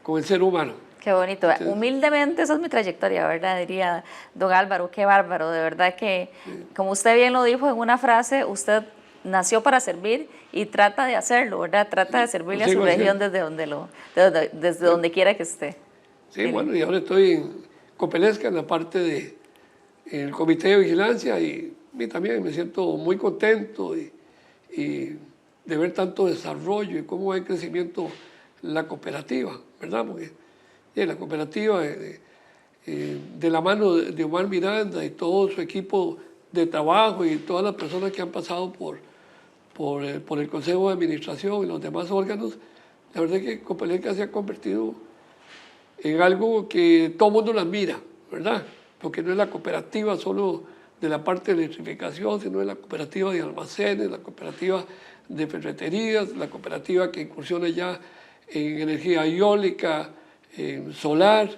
con el ser humano. Qué bonito. Entonces, humildemente esa es mi trayectoria, ¿verdad? Diría don Álvaro, qué bárbaro, de verdad que, como usted bien lo dijo en una frase, usted nació para servir y trata de hacerlo, ¿verdad? Trata de servirle a su región desde donde quiera que esté. Sí, bueno, y ahora estoy en Copelesca, en la parte del Comité de Vigilancia, y también me siento muy contento y de ver tanto desarrollo y cómo hay crecimiento la cooperativa, ¿verdad? Porque la cooperativa de la mano de Omar Miranda y todo su equipo de trabajo y todas las personas que han pasado por el Consejo de Administración y los demás órganos, la verdad es que Copelesca se ha convertido en algo que todo el mundo la admira, ¿verdad? Porque no es la cooperativa solo de la parte de electrificación, sino es la cooperativa de almacenes, la cooperativa de ferreterías, la cooperativa que incursiona ya en energía eólica, solar,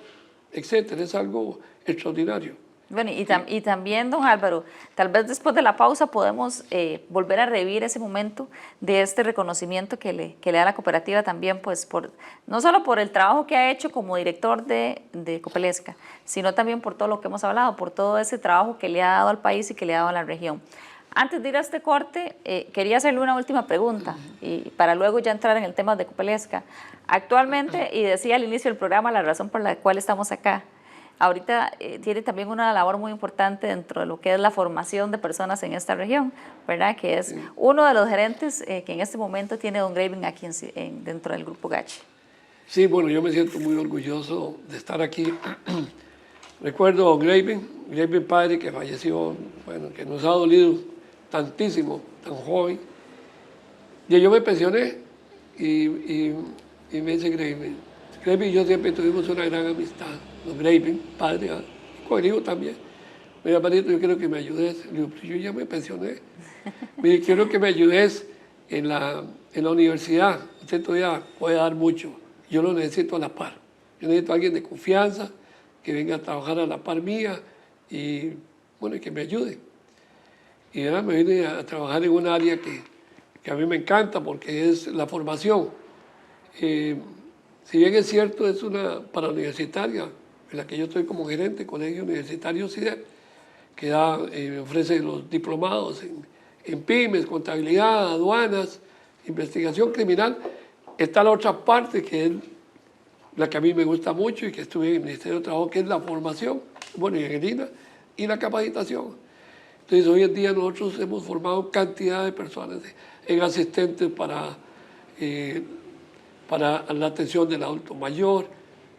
etcétera. Es algo extraordinario. Bueno, y también, don Álvaro, tal vez después de la pausa podemos volver a revivir ese momento de este reconocimiento que le da la cooperativa también, pues no solo por el trabajo que ha hecho como director de Copelesca, sino también por todo lo que hemos hablado, por todo ese trabajo que le ha dado al país y que le ha dado a la región. Antes de ir a este corte, quería hacerle una última pregunta y para luego ya entrar en el tema de Copelesca. Actualmente, y decía al inicio del programa la razón por la cual estamos acá, ahorita tiene también una labor muy importante dentro de lo que es la formación de personas en esta región, ¿verdad? Que es uno de los gerentes que en este momento tiene don Graving aquí dentro del Grupo Gachi. Sí, bueno, yo me siento muy orgulloso de estar aquí. Recuerdo a don Graving padre, que falleció, bueno, que nos ha dolido tantísimo, tan joven. Y yo me pensioné y me dice Graving y yo siempre tuvimos una gran amistad. Don Graving, padre, con el hijo también. Mira, hermanito, yo quiero que me ayudes. Le digo, yo ya me pensioné. Mire, quiero que me ayudes en la universidad. Usted todavía puede dar mucho. Yo lo necesito a la par. Yo necesito a alguien de confianza que venga a trabajar a la par mía y, bueno, que me ayude. Y ahora me vine a trabajar en un área que a mí me encanta porque es la formación. Si bien es cierto, es una parauniversitaria, en la que yo estoy como gerente, Colegio Universitario CIDEP, que ofrece los diplomados en pymes, contabilidad, aduanas, investigación criminal. Está la otra parte que es la que a mí me gusta mucho y que estuve en el Ministerio de Trabajo, que es la formación, bueno, y en y la capacitación. Entonces, hoy en día nosotros hemos formado cantidad de personas en asistentes para la atención del adulto mayor,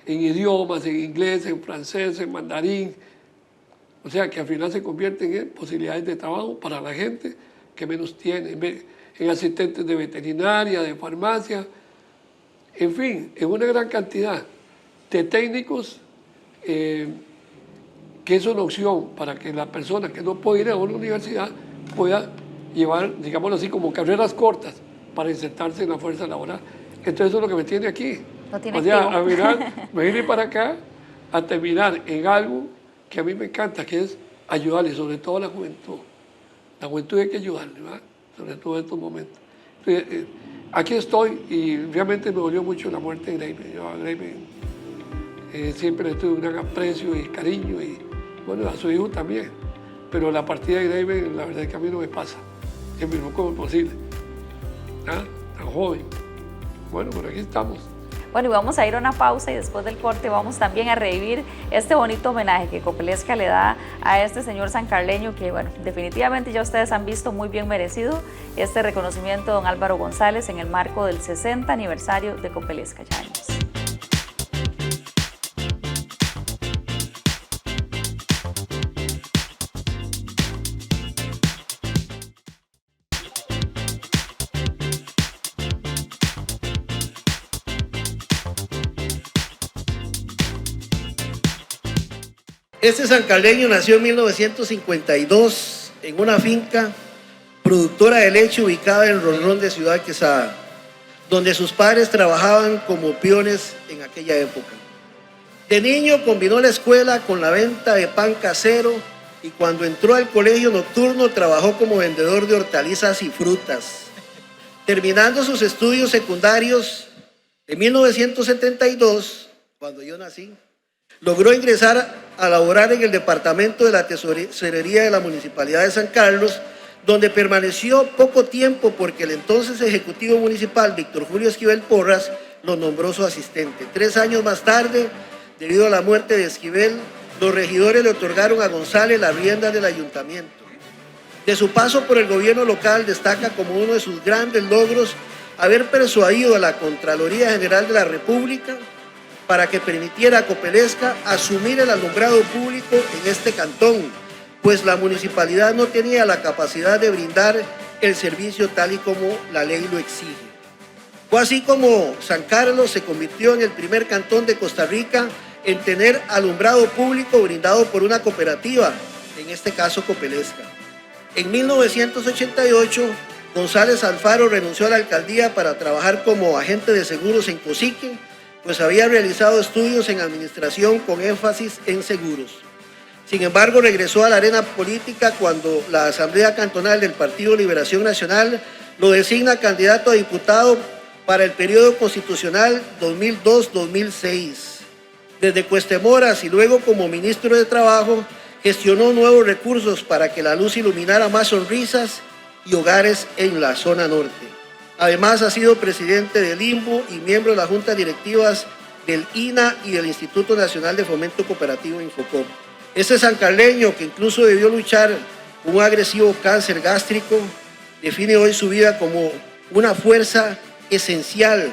en idiomas, en inglés, en francés, en mandarín. O sea, que al final se convierten en posibilidades de trabajo para la gente que menos tiene, en asistentes de veterinaria, de farmacia, en fin, en una gran cantidad de técnicos que es una opción para que la persona que no puede ir a una universidad pueda llevar, digámoslo así, como carreras cortas para insertarse en la fuerza laboral. Entonces eso es lo que me tiene aquí. No tiene o sea, activo. a mirar, me vine para acá a terminar en algo que a mí me encanta, que es ayudarle, sobre todo a la juventud. La juventud hay que ayudarle, ¿verdad? Sobre todo en estos momentos. Entonces, aquí estoy y realmente me dolió mucho la muerte de Graving. Yo a Graving siempre le tuve un gran aprecio y cariño y bueno, a su hijo también. Pero la partida de Graving, la verdad es que a mí no me pasa. Es mismo como es posible. ¿Ah? Tan joven. Bueno, por aquí estamos. Bueno, y vamos a ir a una pausa y después del corte vamos también a revivir este bonito homenaje que Copelesca le da a este señor sancarleño que, bueno, definitivamente ya ustedes han visto muy bien merecido este reconocimiento de don Álvaro González en el marco del 60 aniversario de Copelesca. Ya venimos. Este sancarleño nació en 1952 en una finca productora de leche ubicada en Ronrón de Ciudad Quesada, donde sus padres trabajaban como peones en aquella época. De niño combinó la escuela con la venta de pan casero y cuando entró al colegio nocturno trabajó como vendedor de hortalizas y frutas. Terminando sus estudios secundarios en 1972, cuando yo nací, logró ingresar a laborar en el departamento de la tesorería de la Municipalidad de San Carlos, donde permaneció poco tiempo porque el entonces ejecutivo municipal, Víctor Julio Esquivel Porras, lo nombró su asistente. 3 años más tarde, debido a la muerte de Esquivel, los regidores le otorgaron a González la rienda del ayuntamiento. De su paso por el gobierno local destaca como uno de sus grandes logros haber persuadido a la Contraloría General de la República para que permitiera a Copelesca asumir el alumbrado público en este cantón, pues la municipalidad no tenía la capacidad de brindar el servicio tal y como la ley lo exige. Fue así como San Carlos se convirtió en el primer cantón de Costa Rica en tener alumbrado público brindado por una cooperativa, en este caso Copelesca. En 1988, González Alfaro renunció a la alcaldía para trabajar como agente de seguros en Cosique, pues había realizado estudios en administración con énfasis en seguros. Sin embargo, regresó a la arena política cuando la Asamblea Cantonal del Partido Liberación Nacional lo designa candidato a diputado para el periodo constitucional 2002-2006. Desde Cuestemoras y luego como ministro de Trabajo, gestionó nuevos recursos para que la luz iluminara más sonrisas y hogares en la zona norte. Además, ha sido presidente del INBU y miembro de las juntas directivas del INA y del Instituto Nacional de Fomento Cooperativo Infocop. Este sancarleño, que incluso debió luchar con un agresivo cáncer gástrico, define hoy su vida como una fuerza esencial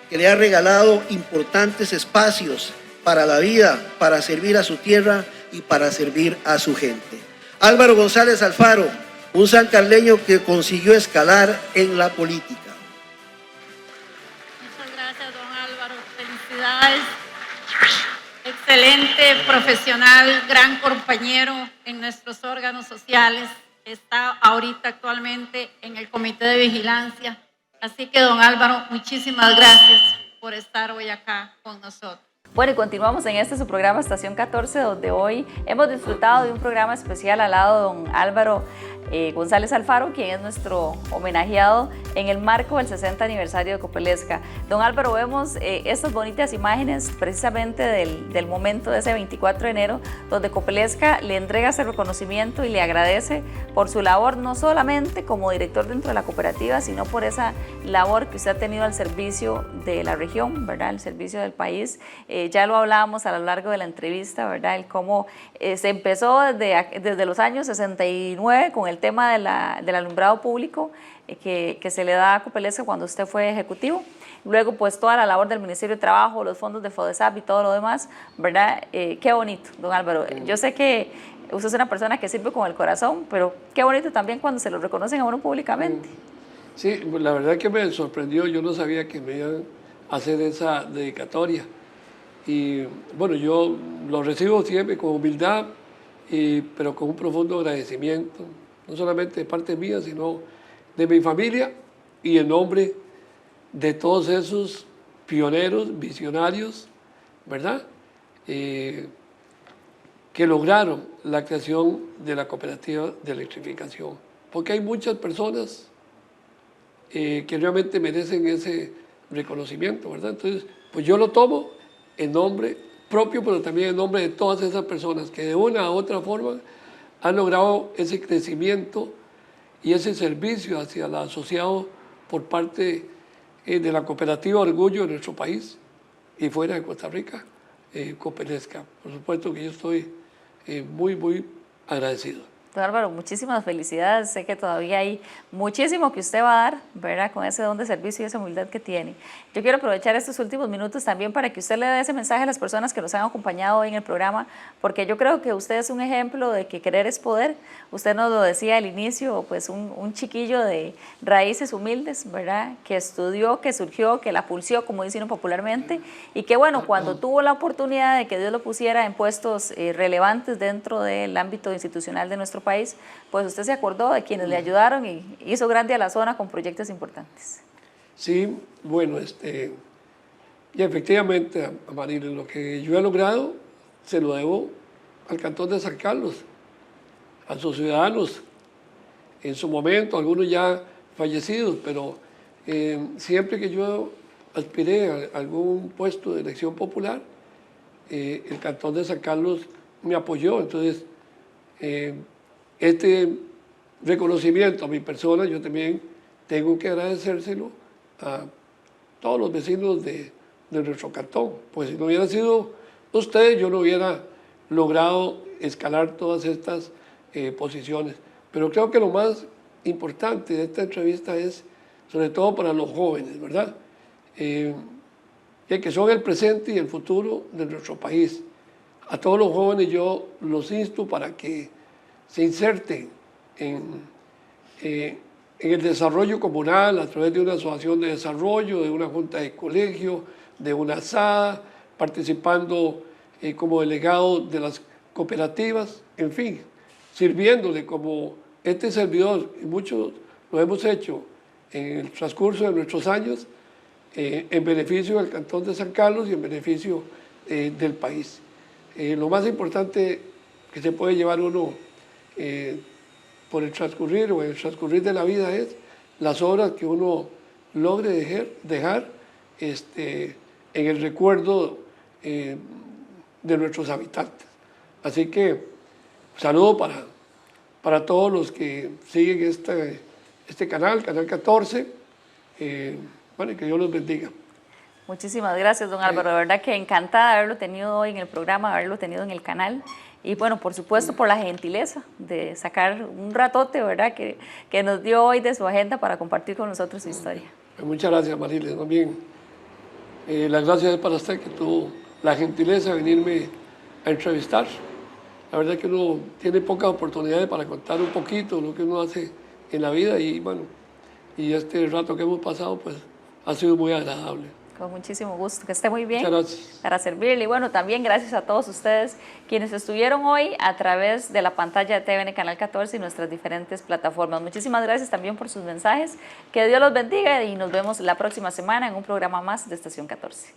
que le ha regalado importantes espacios para la vida, para servir a su tierra y para servir a su gente. Álvaro González Alfaro, un sancarleño que consiguió escalar en la política. Muchas gracias, don Álvaro. Felicidades. Excelente profesional, gran compañero en nuestros órganos sociales. Está ahorita actualmente en el Comité de Vigilancia. Así que, don Álvaro, muchísimas gracias por estar hoy acá con nosotros. Bueno, y continuamos en su programa Estación 14, donde hoy hemos disfrutado de un programa especial al lado de don Álvaro González Alfaro, quien es nuestro homenajeado en el marco del 60 aniversario de Copelesca. Don Álvaro, vemos estas bonitas imágenes precisamente del momento de ese 24 de enero, donde Copelesca le entrega ese reconocimiento y le agradece por su labor, no solamente como director dentro de la cooperativa, sino por esa labor que usted ha tenido al servicio de la región, ¿verdad?, al servicio del país. Ya lo hablábamos a lo largo de la entrevista, ¿verdad?, el cómo se empezó desde los años 69 con el tema del alumbrado público que se le da a Copelesca cuando usted fue ejecutivo. Luego, pues, toda la labor del Ministerio de Trabajo, los fondos de FODESAP y todo lo demás, ¿verdad? Qué bonito, don Álvaro. Yo sé que usted es una persona que sirve con el corazón, pero qué bonito también cuando se lo reconocen a uno públicamente. Sí, la verdad que me sorprendió. Yo no sabía que me iban a hacer esa dedicatoria. Y bueno, yo lo recibo siempre con humildad, pero con un profundo agradecimiento, no solamente de parte mía, sino de mi familia y en nombre de todos esos pioneros, visionarios, ¿verdad?, que lograron la creación de la cooperativa de electrificación. Porque hay muchas personas que realmente merecen ese reconocimiento, ¿verdad? Entonces, pues yo lo tomo en nombre propio, pero también en nombre de todas esas personas que de una u otra forma han logrado ese crecimiento y ese servicio hacia el asociado por parte de la cooperativa Orgullo de nuestro país y fuera de Costa Rica, Copelesca. Por supuesto que yo estoy muy, muy agradecido. Don Álvaro, muchísimas felicidades. Sé que todavía hay muchísimo que usted va a dar, ¿verdad?, con ese don de servicio y esa humildad que tiene. Yo quiero aprovechar estos últimos minutos también para que usted le dé ese mensaje a las personas que nos han acompañado hoy en el programa, porque yo creo que usted es un ejemplo de que querer es poder. Usted nos lo decía al inicio, pues un chiquillo de raíces humildes, ¿verdad?, que estudió, que surgió, que la pulsió, como dicen popularmente, y que bueno, cuando tuvo la oportunidad de que Dios lo pusiera en puestos relevantes dentro del ámbito institucional de nuestro país, pues usted se acordó de quienes le ayudaron y hizo grande a la zona con proyectos importantes. Sí, bueno, y efectivamente, Marilu, lo que yo he logrado se lo debo al Cantón de San Carlos, a sus ciudadanos, en su momento, algunos ya fallecidos, pero siempre que yo aspiré a algún puesto de elección popular, el Cantón de San Carlos me apoyó. Entonces, este reconocimiento a mi persona, yo también tengo que agradecérselo a todos los vecinos de nuestro cantón. Pues si no hubiera sido ustedes, yo no hubiera logrado escalar todas estas posiciones. Pero creo que lo más importante de esta entrevista es, sobre todo para los jóvenes, ¿verdad?, que son el presente y el futuro de nuestro país. A todos los jóvenes yo los insto para que se inserten en el desarrollo comunal a través de una asociación de desarrollo, de una junta de colegio, de una ASAA, participando como delegado de las cooperativas, en fin, sirviéndole como este servidor, y muchos lo hemos hecho en el transcurso de nuestros años, en beneficio del Cantón de San Carlos y en beneficio del país. Lo más importante que se puede llevar uno por el transcurrir o el transcurrir de la vida es las obras que uno logre dejar en el recuerdo de nuestros habitantes. Así que saludo para todos los que siguen este canal, Canal 14. Bueno, que Dios los bendiga. Muchísimas gracias, don Álvaro. De verdad que encantada de haberlo tenido hoy en el programa, haberlo tenido en el canal. Y bueno, por supuesto, por la gentileza de sacar un ratote, ¿verdad?, que nos dio hoy de su agenda para compartir con nosotros su historia. Muchas gracias, Mariles. También las gracias es para usted, que tuvo la gentileza de venirme a entrevistar. La verdad es que uno tiene pocas oportunidades para contar un poquito lo que uno hace en la vida y bueno, y este rato que hemos pasado pues ha sido muy agradable. Con muchísimo gusto, que esté muy bien. Muchas gracias. Para servirle. Y bueno, también gracias a todos ustedes quienes estuvieron hoy a través de la pantalla de TVN Canal 14 y nuestras diferentes plataformas. Muchísimas gracias también por sus mensajes. Que Dios los bendiga y nos vemos la próxima semana en un programa más de Estación 14.